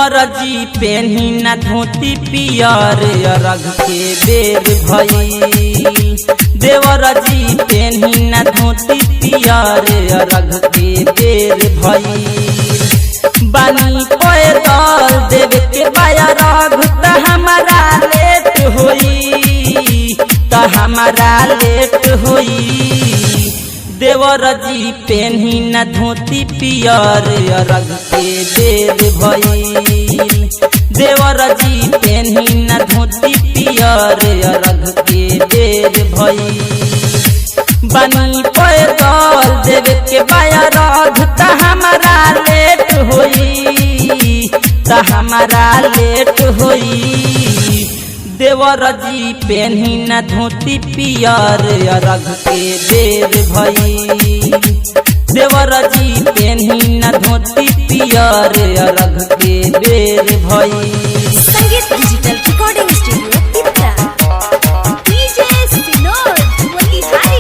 देवर जी पेन्ही न धोती पियर अरघ के बेर भइल। देवर जी पेन्ही न धोती पियर अरघ के बेर भइल। बानी पैदल देव के बारघ त हमारा लेट होई, त हमारा लेट होई। देवर जी पेन्ही न धोती पियर अरघ के बेर भइल। देवर जी पेन्ही न धोती पियर अरघ के बेर भइल। बानी पैदल देव के बारघ त हमारा लेट होई, त हमारा लेट होई। देवर जी पेन्ही न धोती पियर अरघ के बेर भइल। देवर जी पेन्ही न धोती पियर अरघ के बेर भइल। संगीत डिजिटल रिकॉर्डिंग स्टूडियो पिपरा। डीजे सिनोर मोतिहारी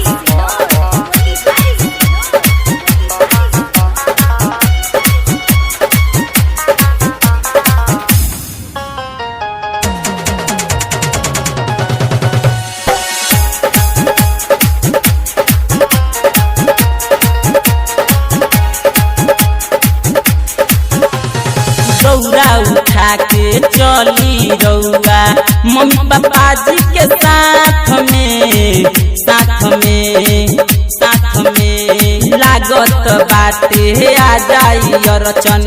दौरा उठा के चली रउआ मम्मी पापा जी के साथ में, साथ में, साथ में। लागत बाटे आ जाई अरचन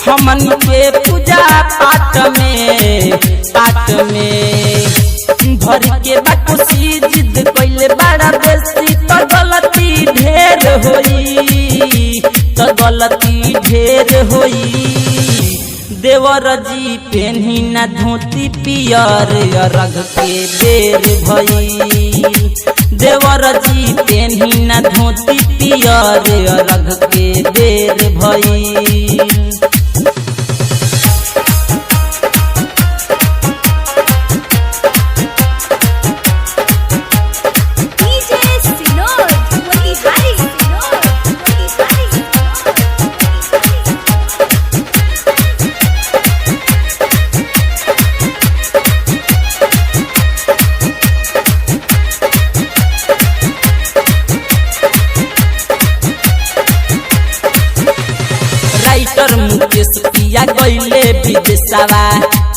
हमन के पूजा पाठ में, पाठ में। भर के बाकुसी जिद कइले बड़ा बेसी तो गलती ढेर होई, तो गलती ढेर होई। देवर जी पेन्ही न धोती पियर अरघ के बेर भइल। देवर जी पेन्ही न धोती पियर अरघ के बेर भइल। डीजे सिनोर मोतिहारी राइटर मुकेश पिया गइले विदेशवा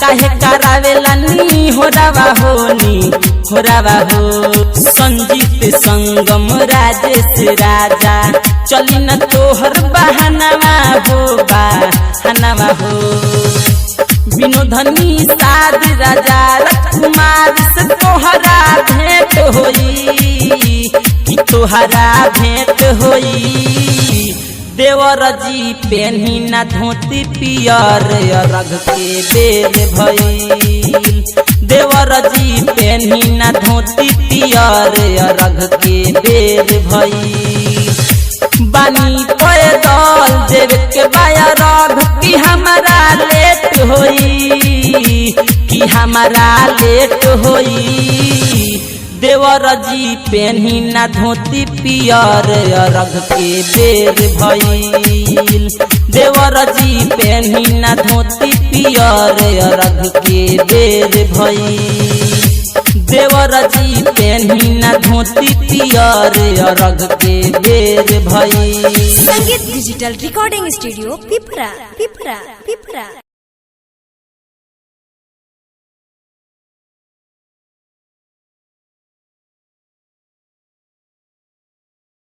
काहे करावेला नी होरावा होनी, होरावा हो। संजीत संगम राजेश राजा चली न तोहर बहानवा हो, बहानवा हो। विनोदनी साध राजा राजकुमार से तोहरा भेंट होई, कि तोहरा भेंट होई। देवर जी पेन्ही न धोती पियर अरघ के बेर भइल। देवर जी पेन्ही न धोती पियर अरघ के बेर भइल। बानी पैदल देव के बारघ की हमारा लेट होई, कि हमारा लेट होई। देवर जी पेन्ही न धोती पियर अरघ के बेर भइल। देवर जी पेन्ही न धोती पियर अरघ के बेर भइल। देवर जी पेन्ही न धोती पियर अरघ के बेर भइल। संगीत डिजिटल रिकॉर्डिंग स्टूडियो पिपरा पिपरा पिपरा।